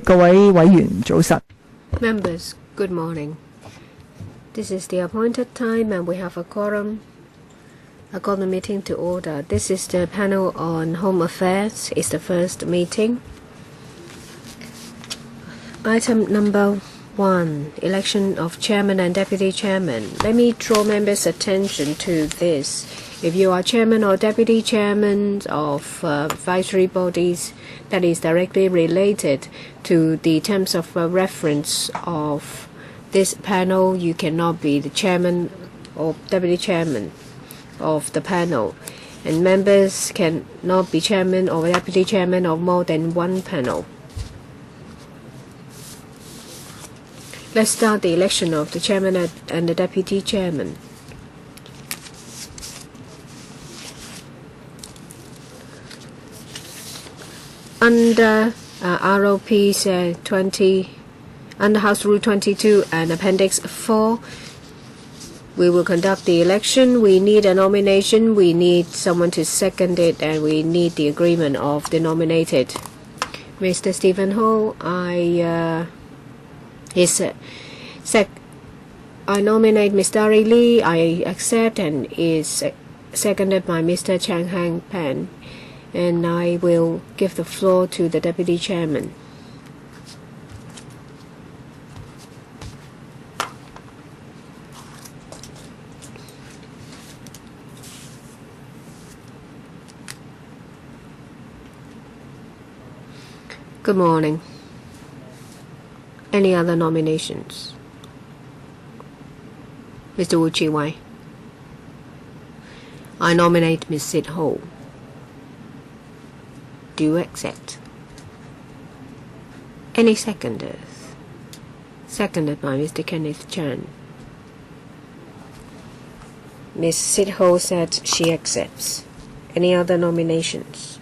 各位委員早晨。 Members, good morning. This is the appointed time and we have a quorum. I call the meeting to order. This is the panel on Home Affairs. It's the first meeting. Item number 1, election of chairman and deputy chairman. Let me draw members' attention to this. If you are chairman or deputy chairman of advisory bodies that is directly related to the terms of reference of this panel, you cannot be the chairman or deputy chairman of the panel. And members cannot be chairman or deputy chairman of more than one panel. Let's start the election of the chairman and the deputy chairman. Under ROP's 20, under House Rule 22 and Appendix IV, we will conduct the election. We need a nomination. We need someone to second it, and we need the agreement of the nominated. Mr. Stephen Ho, I nominate Ms. Dari Lee. I accept, and is seconded by Mr. Chang Hang Pan. And I will give the floor to the deputy chairman. Good morning. Any other nominations? Mr. Wu Chi-wai. I nominate Ms. Sid Ho. Do you accept? Any seconders? Seconded by Mr. Kenneth Chan. Ms. Sid Ho said she accepts. Any other nominations?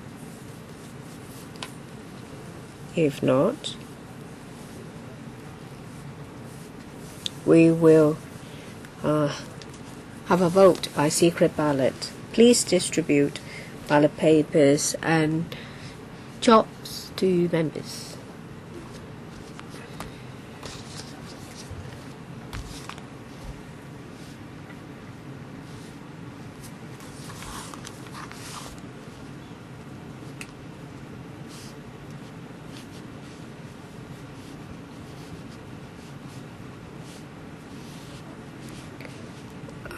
If not, we will have a vote by secret ballot. Please distribute ballot papers and jobs to members.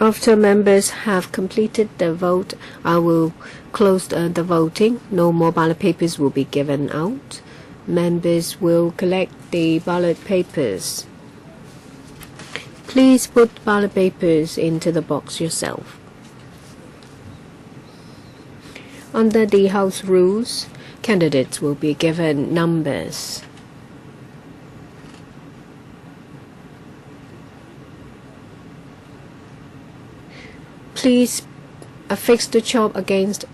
After members have completed the vote, I will close the voting. No more ballot papers will be given out. Members will collect the ballot papers. Please put ballot papers into the box yourself. Under the House rules, candidates will be given numbers. Please affix the chalk against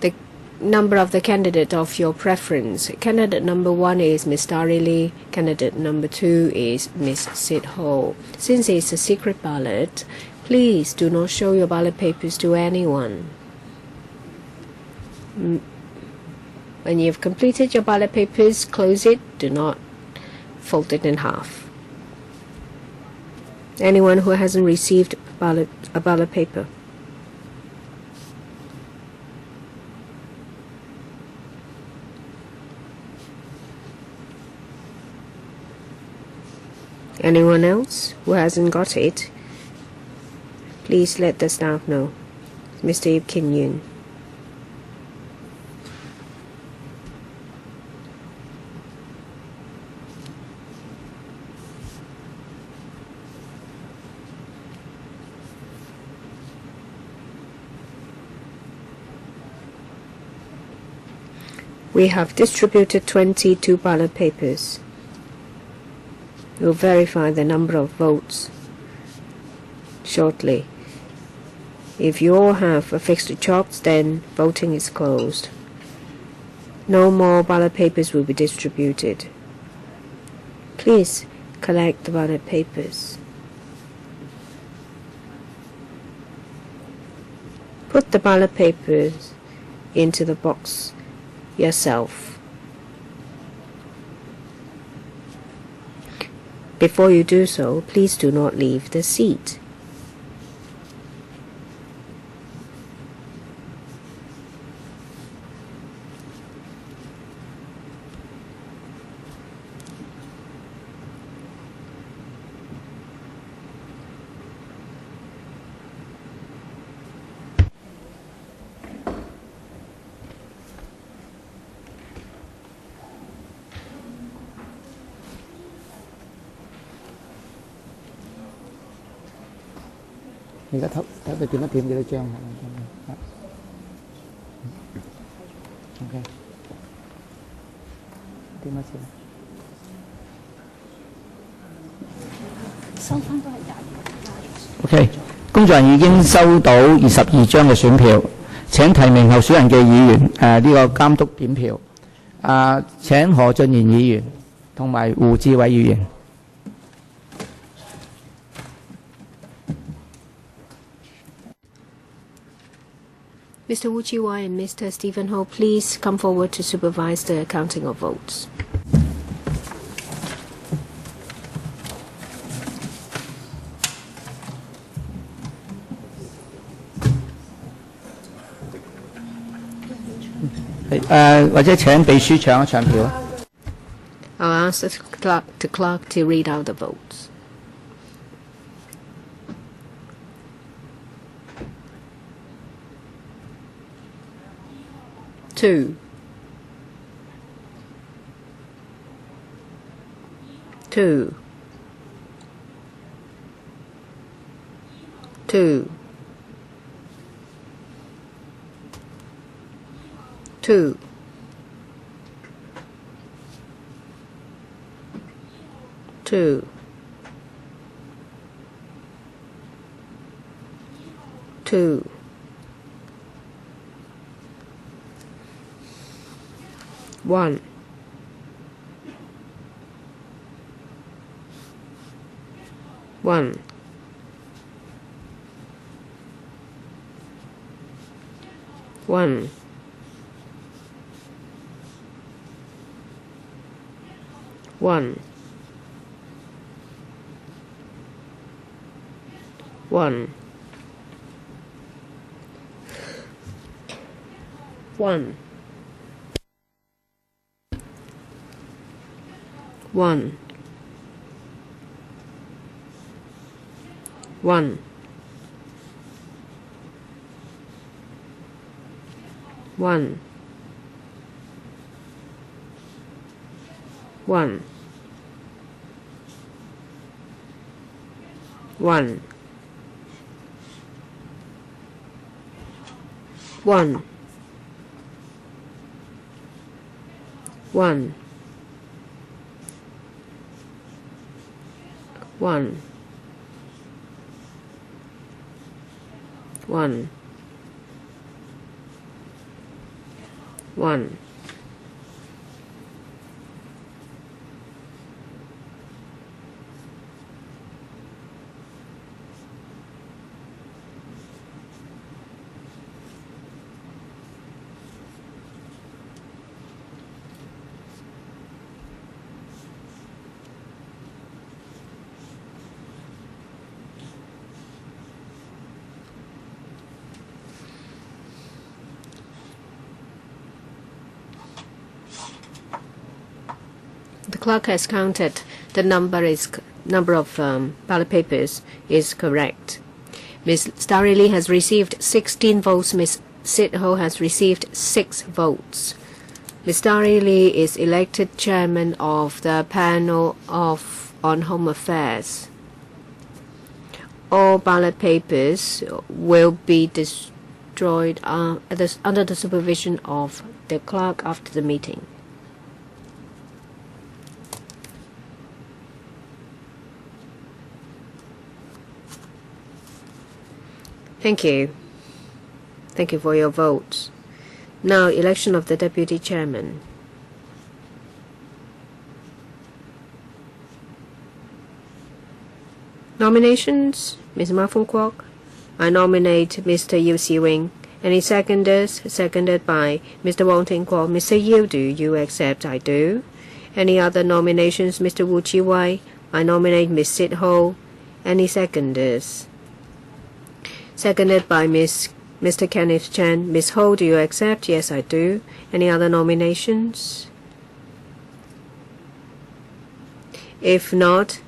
the number of the candidate of your preference. Candidate number 1 is Ms. Dari Lee. Candidate number 2 is Ms. Sid Ho. Since it's a secret ballot, please do not show your ballot papers to anyone. When you've completed your ballot papers, close it. Do not fold it in half. Anyone who hasn't received a ballot paper. Anyone else who hasn't got it, please let the staff know. Mr. Ip Kin Yun. We have distributed 22 ballot papers. We'll verify the number of votes shortly. If you all have affixed the chalks, then voting is closed. No more ballot papers will be distributed. Please collect the ballot papers. Put the ballot papers into the box yourself. Before you do so, please do not leave the seat.而家睇佢點一點幾多張？OK， 點一次？收翻都係廿。OK， 工作人員已經收到22張嘅選票，請提名候選人嘅議員呢個監督點票。請何俊賢議員同埋胡志偉議員。Mr. Wu Chi-wai and Mr. Stephen Ho, please come forward to supervise the counting of votes. I'll ask the clerk to read out the votes. Two. Two. Two. Two. Two. Two. One. One. One. One. One. One. One. One. One. One. One. One. One. One. One. One. The clerk has counted. The number of ballot papers is correct. Ms. Starry Lee has received 16 votes. Ms. Sid Ho has received 6 votes. Ms. Starry Lee is elected chairman of the panel on Home Affairs. All ballot papers will be destroyed under the supervision of the clerk after the meeting. Thank you. Thank you for your votes. Now, election of the deputy chairman. Nominations, Ms. Ma Fung Kwok. I nominate Mr. Yu Si-wing. Any seconders? Seconded by Mr. Wong Ting Kwok. Mr. Yu, do you accept? I do. Any other nominations, Mr. Wu Chi-wai? I nominate Ms. Sid Ho. Any seconders? Seconded by Mr. Kenneth Chan. Ms. Ho, do you accept? Yes, I do. Any other nominations? If not,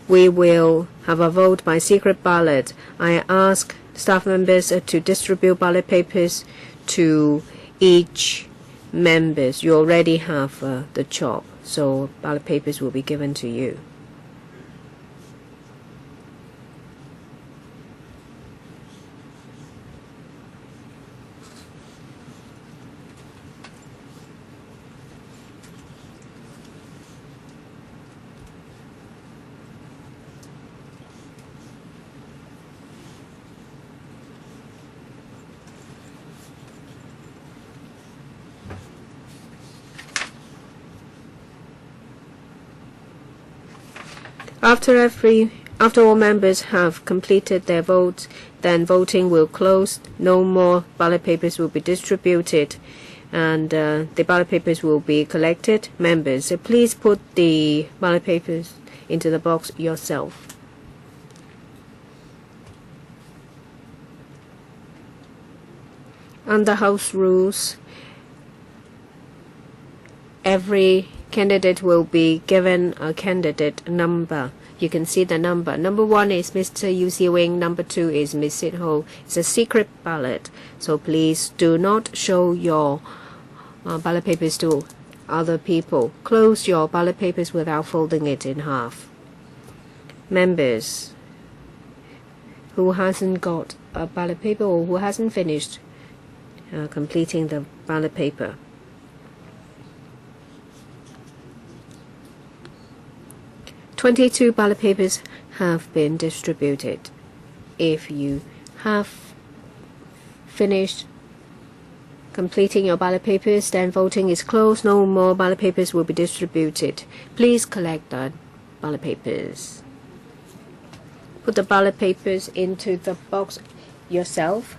we will have a vote by secret ballot. I ask staff members to distribute ballot papers to each members. You already have the job, so ballot papers will be given to you. After all members have completed their votes, then voting will close. No more ballot papers will be distributed, and the ballot papers will be collected. Members, please put the ballot papers into the box yourself. Under House rules, every candidate will be given a candidate number. You can see the number. Number 1 is Mr. Yu Si-wing. Number 2 is Ms. Sid Ho. It's a secret ballot, so please do not show your ballot papers to other people. Close your ballot papers without folding it in half. Members who hasn't got a ballot paper or who hasn't finished completing the ballot paper, "22 ballot papers have been distributed. If you have finished completing your ballot papers, then voting is closed. No more ballot papers will be distributed. Please collect the ballot papers. Put the ballot papers into the box yourself.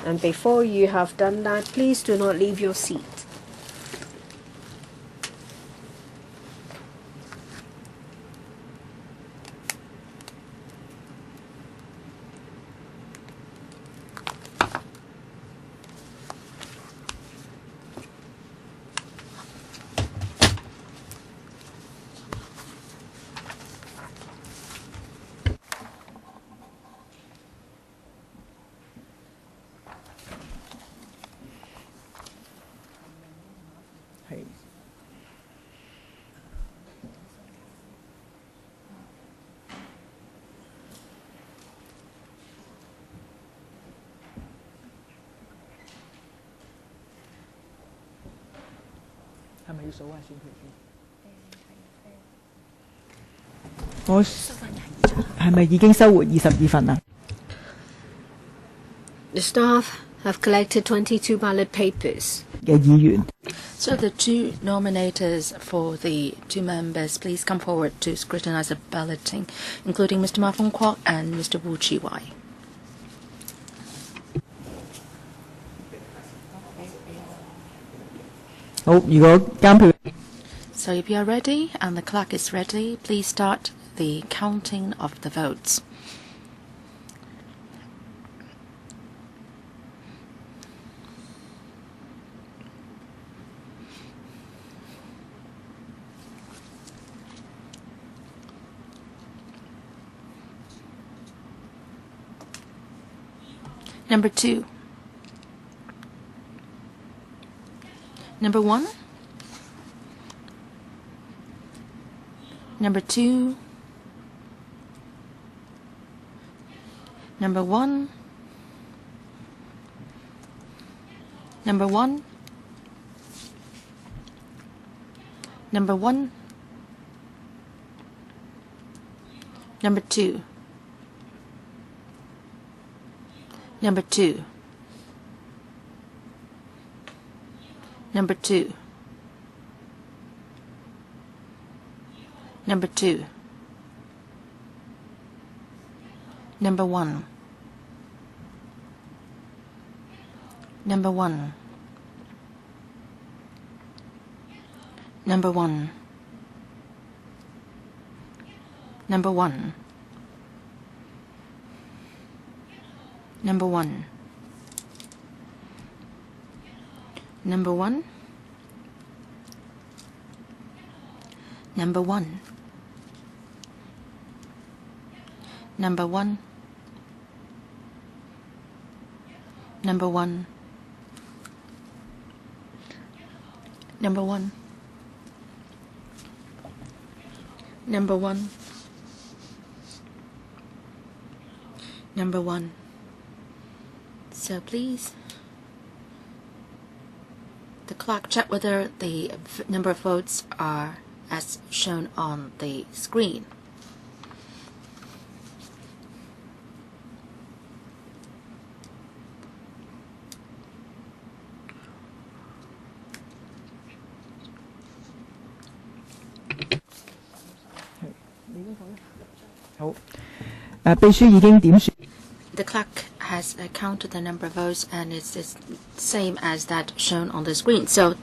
And before you have done that, please do not leave your seat. The staff have collected 22 ballot papers. So the two nominators for the two members, please come forward to scrutinize the balloting, including Mr. Ma Fung Kwok and Mr. Wu Chi Wai. So if you are ready and the clock is ready, please start the counting of the votes. Number 2. Number 1. Number 2. Number 1. Number 1. Number 1. Number 2. Number 2. Number 2. Number 2. Number 1. Number 1. Number 1. Number 1. Number 1. Number 1. Number 1. Number 1. Number 1. Number 1. Number 1. Number 1. So please, the clock check whether the number of votes are as shown on the screen. The clock has counted the number of votes and it's the same as that shown on the screen. So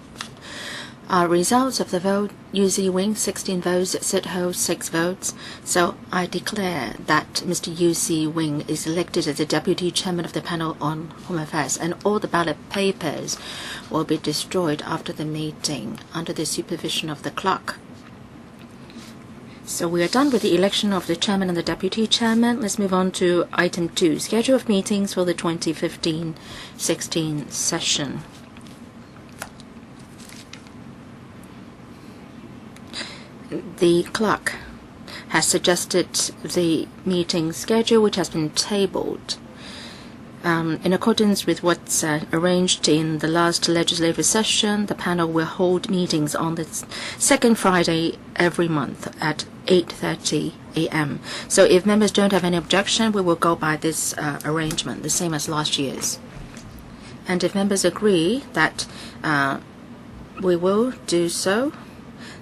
results of the vote: UC Wing 16 votes, Sid Ho 6 votes. So I declare that Mr. UC Wing is elected as the Deputy Chairman of the Panel on Home Affairs, and all the ballot papers will be destroyed after the meeting under the supervision of the clerk. So we are done with the election of the Chairman and the Deputy Chairman. Let's move on to item 2, schedule of meetings for the 2015-16 session. The clerk has suggested the meeting schedule, which has been tabled. In accordance with what's arranged in the last legislative session, the panel will hold meetings on the second Friday every month at 8:30 a.m. So if members don't have any objection, we will go by this arrangement, the same as last year's. And if members agree that we will do so,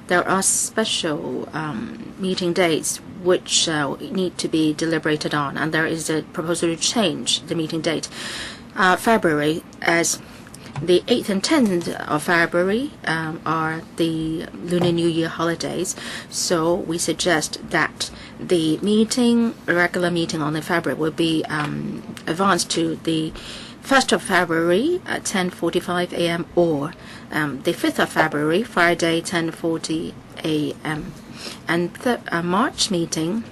there are special meeting dates which need to be deliberated on, and there is a proposal to change the meeting date. February, as the 8th and 10th of February are the Lunar New Year holidays, so we suggest that the regular meeting on the February will be advanced to the 1st of February at 10:45 a.m. or the 5th of February, Friday, 10:40 a.m. And March meeting,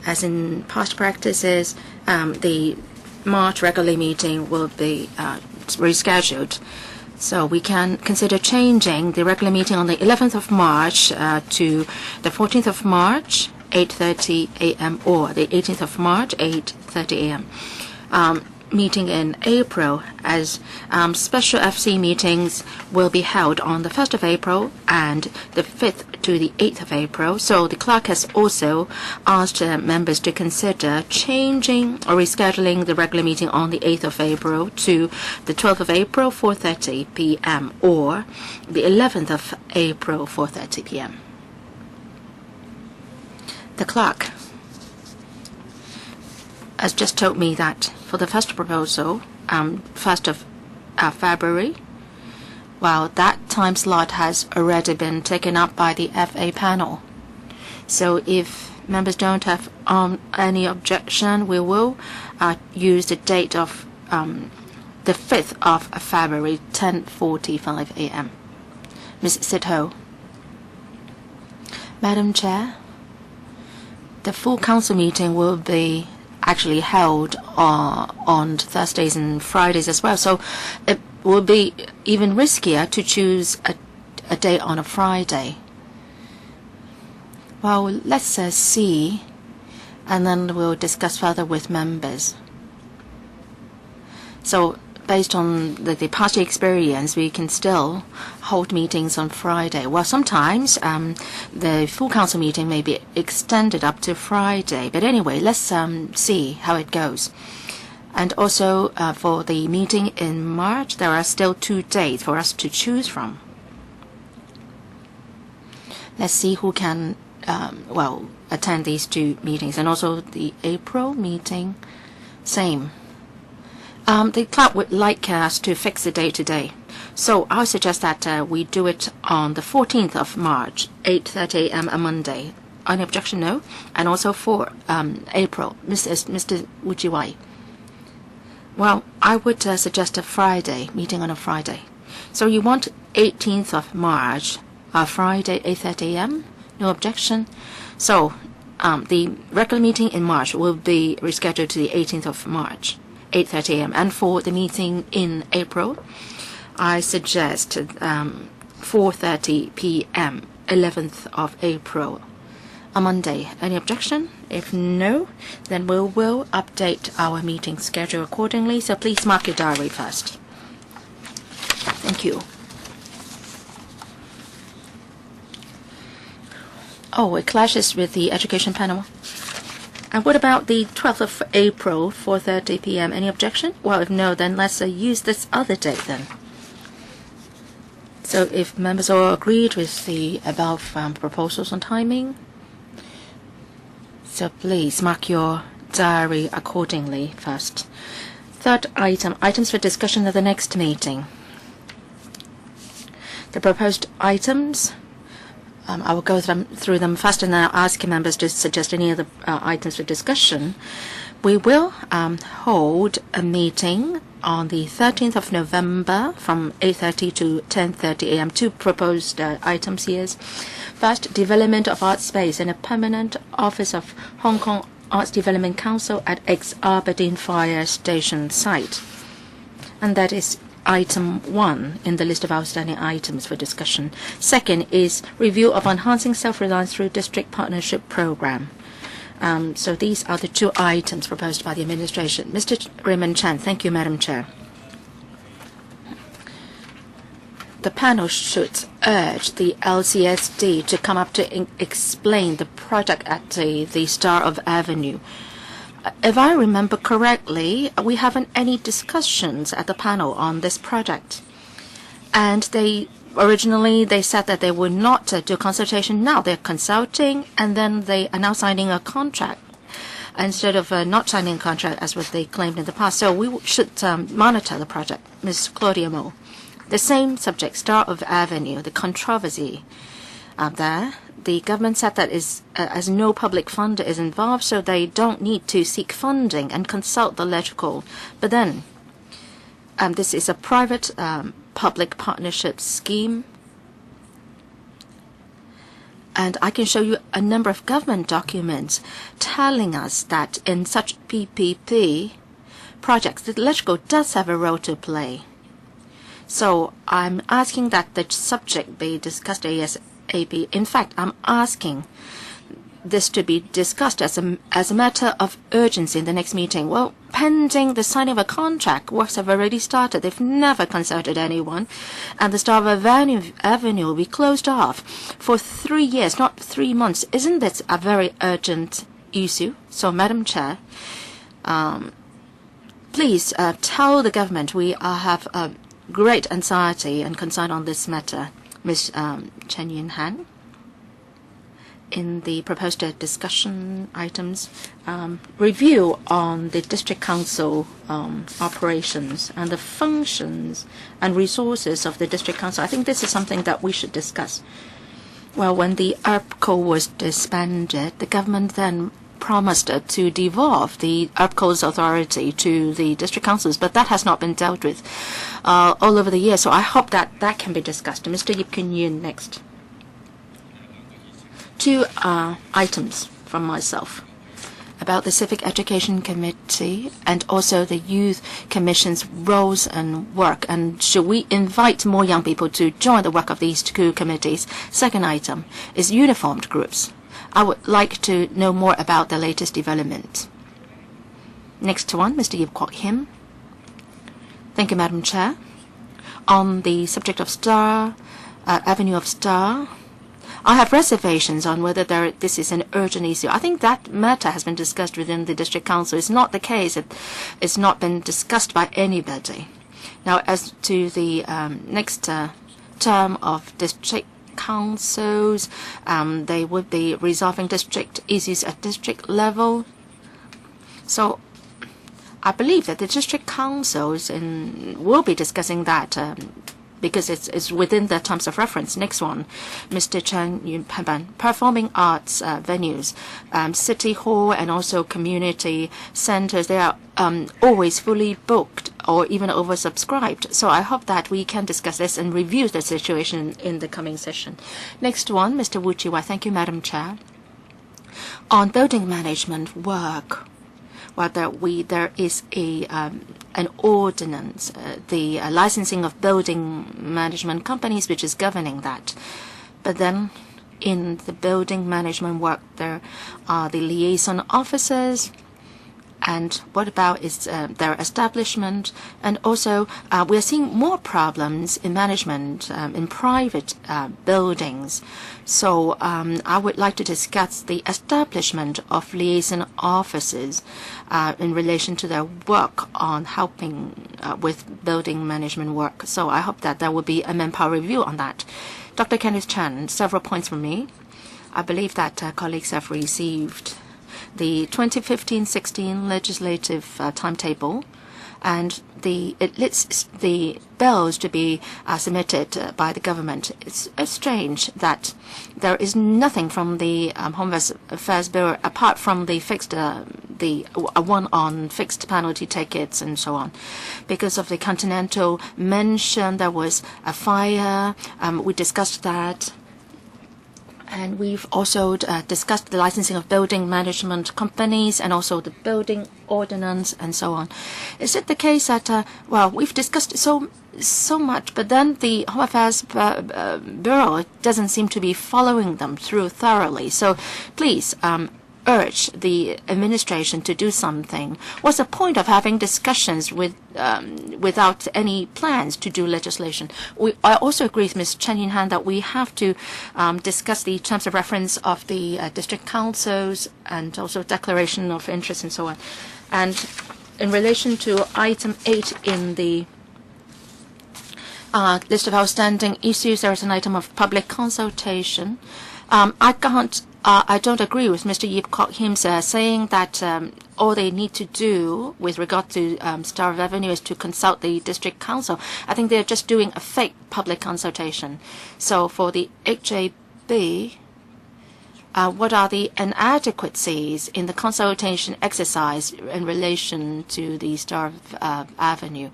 as in past practices, the March regular meeting will be rescheduled. So we can consider changing the regular meeting on the 11th of March to the 14th of March, 8:30 a.m. or the 18th of March, 8:30 a.m. Meeting in April, as special FC meetings will be held on the 1st of April and the 5th to the 8th of April. So the clerk has also asked members to consider changing or rescheduling the regular meeting on the 8th of April to the 12th of April, 4:30 p.m. or the 11th of April, 4:30 p.m. The clerk has just told me that for the first proposal, 1st of February, well, that time slot has already been taken up by the FA panel. So if members don't have any objection, we will use the date of the 5th of February, 10:45 a.m. Ms. Sitho. Madam Chair, the full council meeting will be actually held on Thursdays and Fridays as well. So it will be even riskier to choose a day on a Friday. Well, let's see, and then we'll discuss further with members. So based on the past experience, we can still hold meetings on Friday. Well, sometimes the full council meeting may be extended up to Friday. But anyway, let's see how it goes. And also for the meeting in March, there are still 2 dates for us to choose from. Let's see who can, attend these 2 meetings. And also the April meeting, same. The club would like us to fix the date today. So I suggest that we do it on the 14th of March, 8:30 a.m. a Monday. Any objection? No. And also for April, Mr. Ujiwai. Well, I would suggest a Friday, meeting on a Friday. So you want 18th of March, Friday, 8:30 a.m.? No objection. So the regular meeting in March will be rescheduled to the 18th of March, 8:30 a.m. And for the meeting in April, I suggest 4:30 p.m., 11th of April, a Monday. Any objection? If no, then we will update our meeting schedule accordingly. So please mark your diary first. Thank you. Oh, it clashes with the education panel. And what about the 12th of April, 4:30 p.m.? Any objection? Well, if no, then let's use this other date then. So if members all agreed with the above proposals on timing, so please mark your diary accordingly first. Third item, items for discussion at the next meeting. The proposed items, I will go through them fast and then I'll ask members to suggest any other items for discussion. We will hold a meeting on the 13th of November from 8:30 to 10:30 a.m. Two proposed items here. First, development of art space in a permanent office of Hong Kong Arts Development Council at ex-Aberdeen Fire Station site. And that is item 1 in the list of outstanding items for discussion. Second is review of enhancing self-reliance through district partnership program. So these are the two items proposed by the administration. Mr. Raymond Chan, thank you, Madam Chair. The panel should urge the LCSD to come up to explain the project at the Star of Avenue. If I remember correctly, we haven't any discussions at the panel on this project. And originally they said that they would not do consultation. Now they're consulting, and then they are now signing a contract instead of not signing a contract as what they claimed in the past. So we should monitor the project. Ms. Claudia Mo. The same subject, Star of Avenue, the controversy there. The government said that as no public funder is involved, so they don't need to seek funding and consult the electrical. But then this is a private public partnership scheme. And I can show you a number of government documents telling us that in such PPP projects, the electrical does have a role to play. So I'm asking that the subject be discussed ASAP. In fact, I'm asking this to be discussed as a matter of urgency in the next meeting. Well, pending the signing of a contract, works have already started. They've never consulted anyone. And the Star of Avenue will be closed off for 3 years, not 3 months. Isn't this a very urgent issue? So, Madam Chair, please tell the government we have great anxiety and concern on this matter. Ms. Chen Yunhan. In the proposed discussion items, review on the district council operations and the functions and resources of the district council. I think this is something that we should discuss. Well, when the ERPCO was disbanded, the government then promised to devolve the ERPCO's authority to the district councils, but that has not been dealt with all over the years. So I hope that that can be discussed. Mr. Yip Kun Yun next. Two items from myself about the Civic Education Committee and also the Youth Commission's roles and work. And should we invite more young people to join the work of these two committees? Second item is uniformed groups. I would like to know more about the latest development. Next one, Mr. Yip Kwok Him. Thank you, Madam Chair. On the subject of Star, Avenue of Star, I have reservations on whether this is an urgent issue. I think that matter has been discussed within the district council. It's not the case. It's not been discussed by anybody. Now, as to the next term of district councils, they would be resolving district issues at district level. So I believe that the district councils will be discussing that because it's within the terms of reference. Next one, Mr. Chen Yunpan, performing arts venues, city hall and also community centers, they are always fully booked or even oversubscribed. So I hope that we can discuss this and review the situation in the coming session. Next one, Mr. Wu Chi-wai. Thank you, Madam Chair. On building management work, well, there is an ordinance, the licensing of building management companies, which is governing that. But then in the building management work, there are the liaison officers. And what about their establishment? And also, we are seeing more problems in management in private buildings. So I would like to discuss the establishment of liaison officers in relation to their work on helping with building management work. So I hope that there will be a manpower review on that. Dr. Kenneth Chan, several points from me. I believe that colleagues have received the 2015-16 legislative timetable, and it lists the bills to be submitted by the government. It's strange that there is nothing from the Home Affairs Bureau apart from the one on fixed penalty tickets and so on. Because of the Continental mention, there was a fire. We discussed that. And we've also discussed the licensing of building management companies and also the building ordinance and so on. Is it the case that, well, we've discussed so much, but then the Home Affairs Bureau doesn't seem to be following them through thoroughly. So please urge the administration to do something. What's the point of having discussions without any plans to do legislation? I also agree with Ms. Chen Yinhan that we have to discuss the terms of reference of the district councils and also declaration of interest and so on. And in relation to item 8 in the list of outstanding issues, there is an item of public consultation. I don't agree with Mr. Yip Kok Him's saying that all they need to do with regard to Star Revenue is to consult the district council. I think they're just doing a fake public consultation. So for the HAB, what are the inadequacies in the consultation exercise in relation to the Star Avenue?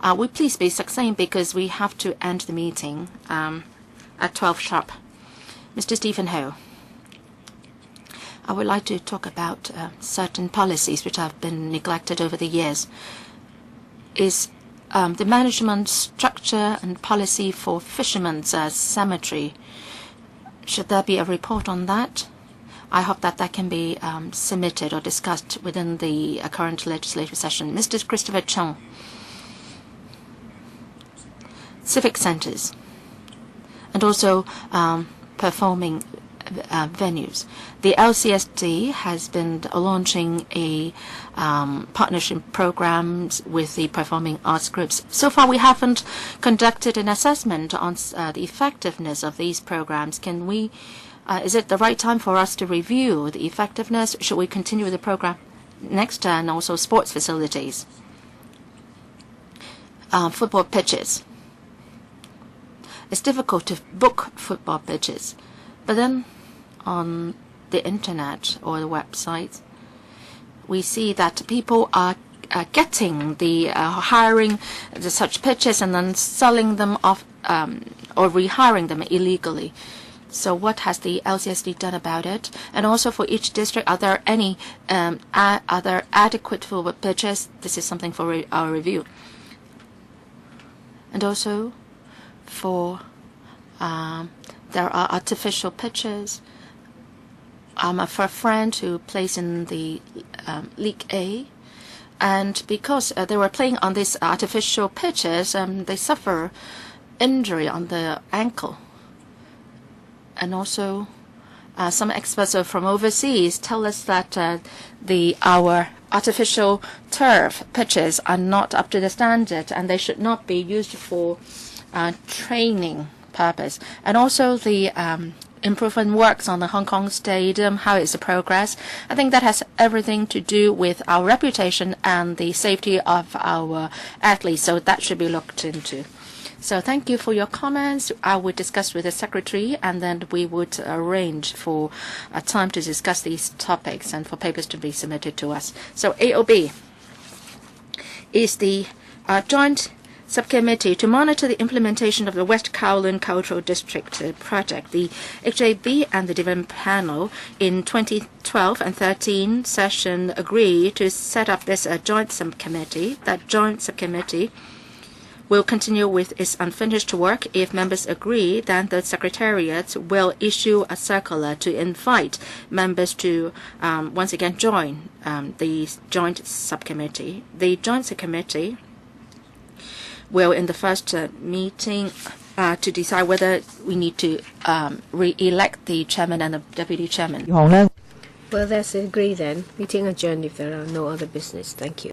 Will please be succinct because we have to end the meeting at 12 sharp. Mr. Stephen Ho. I would like to talk about certain policies which have been neglected over the years. Is the management structure and policy for fishermen's cemetery? Should there be a report on that? I hope that can be submitted or discussed within the current legislative session. Mr. Christopher Chung. Civic centers and also performing venues. The LCSD has been launching a partnership programs with the performing arts groups. So far, we haven't conducted an assessment on the effectiveness of these programs. Can we? Is it the right time for us to review the effectiveness? Should we continue with the program next? And also sports facilities, football pitches. It's difficult to book football pitches, but then on the internet or the website, we see that people are getting the hiring such pitches and then selling them off or rehiring them illegally. So what has the LCSD done about it? And also for each district, are there any other adequate football pitches? This is something for our review. And also for there are artificial pitches. For a friend who plays in the League A, and because they were playing on these artificial pitches, they suffer injury on the ankle. And also, some experts from overseas tell us that our artificial turf pitches are not up to the standard, and they should not be used for training purpose. And also the improvement works on the Hong Kong Stadium, how is the progress? I think that has everything to do with our reputation and the safety of our athletes, so that should be looked into. So thank you for your comments. I would discuss with the secretary, and then we would arrange for a time to discuss these topics and for papers to be submitted to us. So AOB is the joint subcommittee to monitor the implementation of the West Kowloon Cultural District project. The HAB and the Development Panel in 2012 and 13 session agreed to set up this joint subcommittee. That joint subcommittee will continue with its unfinished work. If members agree, then the Secretariat will issue a circular to invite members to once again join the joint subcommittee. The joint subcommittee will, in the first meeting, to decide whether we need to re-elect the chairman and the deputy chairman. Well, that's agreed then. Meeting adjourned if there are no other business. Thank you.